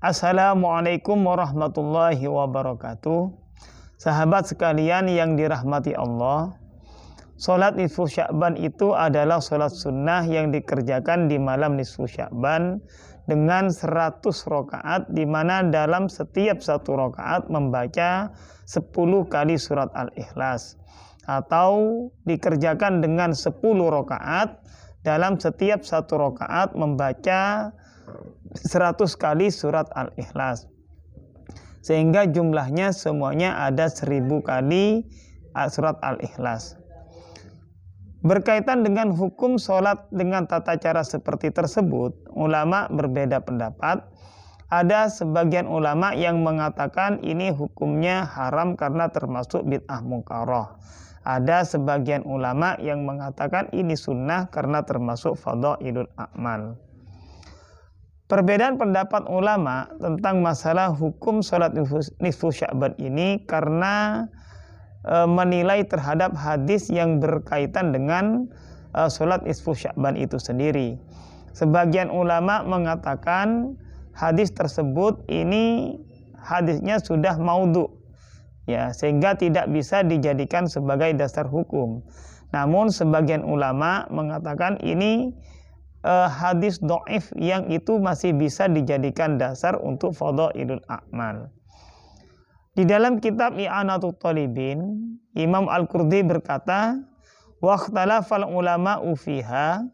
Assalamualaikum warahmatullahi wabarakatuh. Sahabat sekalian yang dirahmati Allah, sholat nisfu Sya'ban itu adalah sholat sunnah yang dikerjakan di malam nisfu Sya'ban dengan 100 rakaat, di mana dalam setiap satu rakaat membaca 10 kali surat Al-Ikhlas, atau dikerjakan dengan 10 rakaat, dalam setiap satu rakaat membaca 100 kali surat Al-Ikhlas, sehingga jumlahnya semuanya ada 1000 kali surat Al-Ikhlas. Berkaitan dengan hukum sholat dengan tata cara seperti tersebut, ulama berbeda pendapat. Ada sebagian ulama yang mengatakan ini hukumnya haram karena termasuk bid'ah munkharoh. Ada sebagian ulama yang mengatakan ini sunnah karena termasuk fadhailul a'mal. Perbedaan pendapat ulama tentang masalah hukum sholat nisfu Sya'ban ini karena menilai terhadap hadis yang berkaitan dengan sholat nisfu Sya'ban itu sendiri. Sebagian ulama mengatakan hadis tersebut ini hadisnya sudah maudhu, ya, sehingga tidak bisa dijadikan sebagai dasar hukum. Namun sebagian ulama mengatakan ini hadis dhaif yang itu masih bisa dijadikan dasar untuk fadhailul a'mal. Di dalam kitab I'anatul Talibin, Imam Al-Qurdi berkata, wa ikhtalafal ulama'u fiha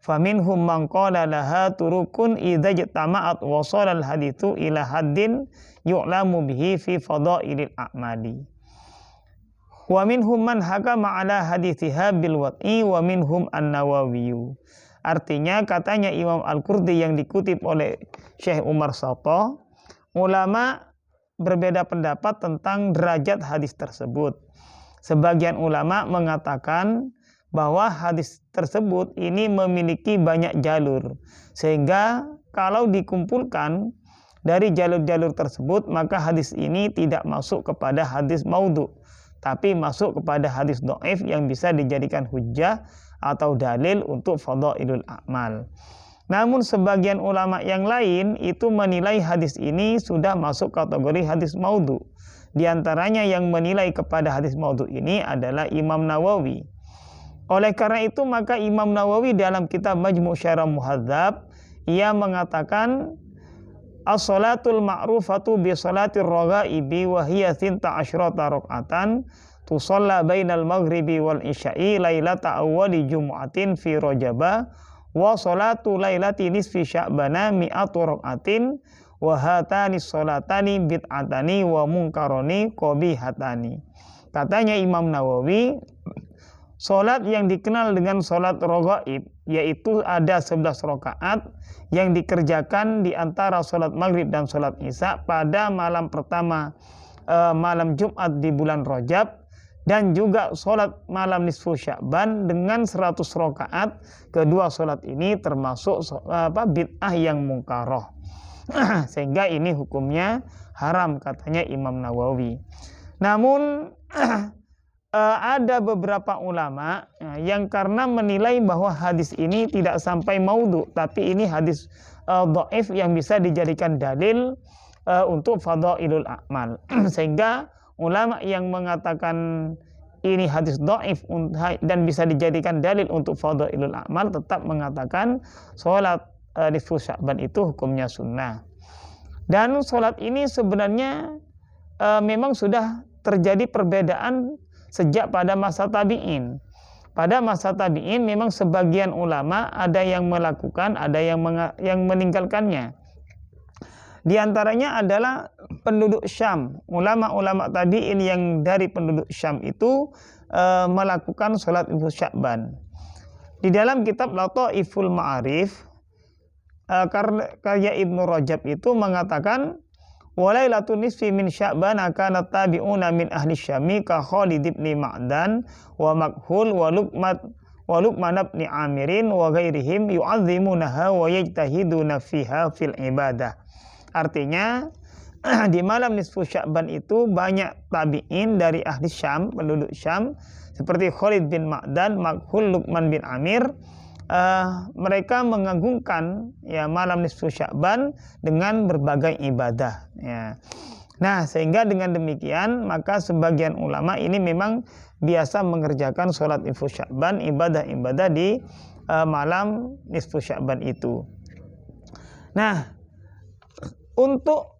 faminhum man qala laha turukun idza jama'at wa shalal haditsu ila haddin yu'lamu bihi fi fadhailil a'mali. Wa minhum man hakama ala hadithiha bil wat'i wa minhum an-Nawawi. Artinya, katanya Imam Al-Qurdi yang dikutip oleh Syekh Umar Sato, ulama berbeda pendapat tentang derajat hadis tersebut. Sebagian ulama mengatakan bahwa hadis tersebut ini memiliki banyak jalur, sehingga kalau dikumpulkan dari jalur-jalur tersebut, maka hadis ini tidak masuk kepada hadis maudhu, tapi masuk kepada hadis dhaif yang bisa dijadikan hujjah atau dalil untuk fadhailul a'mal. Namun sebagian ulama yang lain itu menilai hadis ini sudah masuk kategori hadis maudhu. Di antaranya yang menilai kepada hadis maudhu ini adalah Imam Nawawi. Oleh karena itu, maka Imam Nawawi dalam kitab Majmu' Syarah Muhadzab, ia mengatakan as-salatul ma'rufatu bi salatir raghaibi wa hiya 12 raka'atan tusalla bainal maghribi wal isya'i lailata awwali jumu'atin fi rajaba wa salatu lailati nisfi sya'bana mi'atu raka'atin wa hatani salatani bid'atani wa munkaroni qabihatani. Katanya Imam Nawawi, salat yang dikenal dengan salat raghaib, yaitu ada 11 rakaat yang dikerjakan di antara salat maghrib dan salat isya pada malam pertama malam Jumat di bulan Rajab, dan juga sholat malam nisfu Sya'ban dengan 100 rakaat. Kedua sholat ini termasuk bid'ah yang munkharoh, sehingga ini hukumnya haram, katanya Imam Nawawi. Namun ada beberapa ulama yang karena menilai bahwa hadis ini tidak sampai maudhu, tapi ini hadis dhaif yang bisa dijadikan dalil untuk fadhailul a'mal, sehingga ulama yang mengatakan ini hadis dhaif dan bisa dijadikan dalil untuk fadhailul a'mal tetap mengatakan sholat nisfu Sya'ban itu hukumnya sunnah. Dan sholat ini sebenarnya memang sudah terjadi perbedaan sejak pada masa tabi'in. Pada masa tabi'in memang sebagian ulama ada yang melakukan, ada yang meninggalkannya. Di antaranya adalah penduduk Syam. Ulama-ulama tabi'in yang dari penduduk Syam itu melakukan sholat nisfu Sya'ban. Di dalam kitab Lataiful Ma'arif, karya Ibnu Rajab itu mengatakan, walailatun nisfi min Sya'ban kanat tabi'una min ahli Syami ka Khalid ibn Ma'dan wa Makhul wa Luqman ibn Amirin wa ghairihim yu'azzimunaha wa yajtahiduna fiha fil ibadah. Artinya di malam nisfu Sya'ban itu banyak tabi'in dari ahli Syam, penduduk Syam, seperti Khalid bin Ma'dan, Makhul, Luqman bin Amir, mereka mengagungkan ya malam nisfu Sya'ban dengan berbagai ibadah ya. Nah, sehingga dengan demikian maka sebagian ulama ini memang biasa mengerjakan sholat nisfu Sya'ban, ibadah-ibadah di malam nisfu Sya'ban itu. Nah, untuk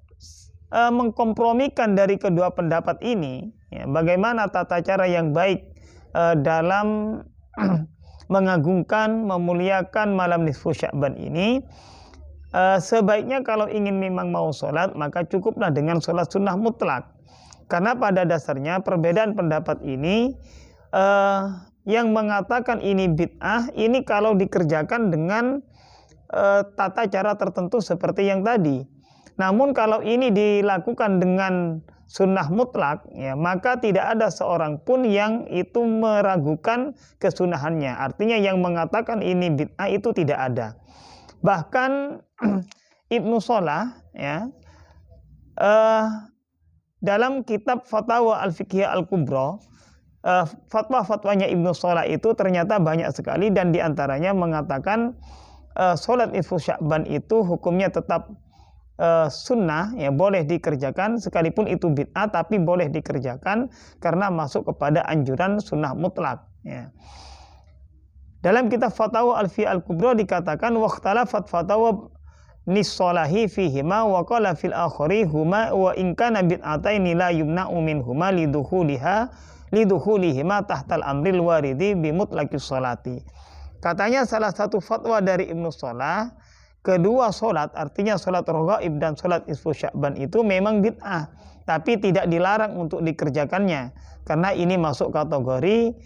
mengkompromikan dari kedua pendapat ini, ya, bagaimana tata cara yang baik dalam mengagungkan, memuliakan malam nisfu Sya'ban ini, sebaiknya kalau ingin memang mau sholat, maka cukuplah dengan sholat sunnah mutlak. Karena pada dasarnya perbedaan pendapat ini, yang mengatakan ini bid'ah, ini kalau dikerjakan dengan tata cara tertentu seperti yang tadi. Namun kalau ini dilakukan dengan sunnah mutlak, ya, maka tidak ada seorang pun yang itu meragukan kesunahannya. Artinya yang mengatakan ini bid'ah itu tidak ada. Bahkan Ibnu Shalah ya, dalam kitab Fatawa Al-Fiqhiyah Al-Kubra, fatwa-fatwanya Ibnu Shalah itu ternyata banyak sekali, dan diantaranya mengatakan sholat nisfu Sya'ban itu hukumnya tetap sunnah, ya, boleh dikerjakan sekalipun itu bid'ah, tapi boleh dikerjakan karena masuk kepada anjuran sunnah mutlak ya. Dalam kitab Fatawa Al-Fiqhiyah Al-Kubra dikatakan waqtalafat fatawa nissolahi fihima wa qala fil akhari huma wa in kana bid'ataini la yumna'u minhuma lidukhulihima tahtal amril waridi bi mutlaqis sholati. Katanya salah satu fatwa dari Ibnu Shalah, kedua sholat, artinya sholat raghaib dan sholat nisfu Sya'ban itu memang bid'ah, tapi tidak dilarang untuk dikerjakannya, karena ini masuk kategori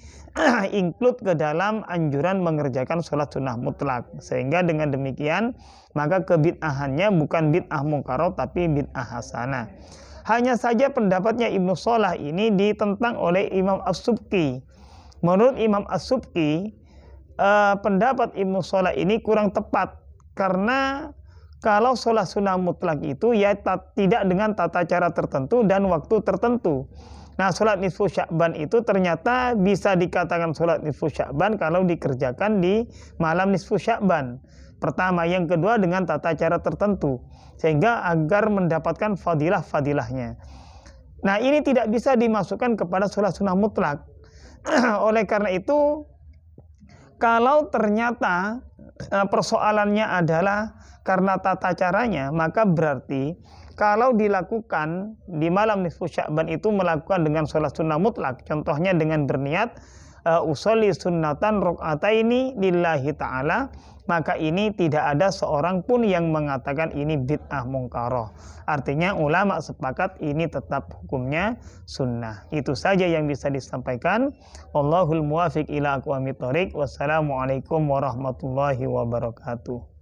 include ke dalam anjuran mengerjakan sholat sunnah mutlak. Sehingga dengan demikian maka kebid'ahannya bukan bid'ah mungkaroh tapi bid'ah hasanah. Hanya saja pendapatnya Ibnu Shalah ini ditentang oleh Imam As-Subki. Menurut Imam As-Subki, pendapat Ibnu Shalah ini kurang tepat, karena kalau sholat sunnah mutlak itu ya tidak dengan tata cara tertentu dan waktu tertentu. Nah, sholat nisfu Sya'ban itu ternyata bisa dikatakan sholat nisfu Sya'ban kalau dikerjakan di malam nisfu Sya'ban. Pertama, yang kedua dengan tata cara tertentu, sehingga agar mendapatkan fadilah-fadilahnya. Nah, ini tidak bisa dimasukkan kepada sholat sunnah mutlak. Oleh karena itu, kalau ternyata persoalannya adalah karena tata caranya, maka berarti kalau dilakukan di malam nisfu Sya'ban itu melakukan dengan sholat sunnah mutlak, contohnya dengan berniat usolli sunnatan rok'ataini lillahi ta'ala, maka ini tidak ada seorang pun yang mengatakan ini bid'ah mungkaroh. Artinya ulama sepakat ini tetap hukumnya sunnah. Itu saja yang bisa disampaikan. Wallahul muwafiq ila aqwamit thoriq. Wassalamualaikum warahmatullahi wabarakatuh.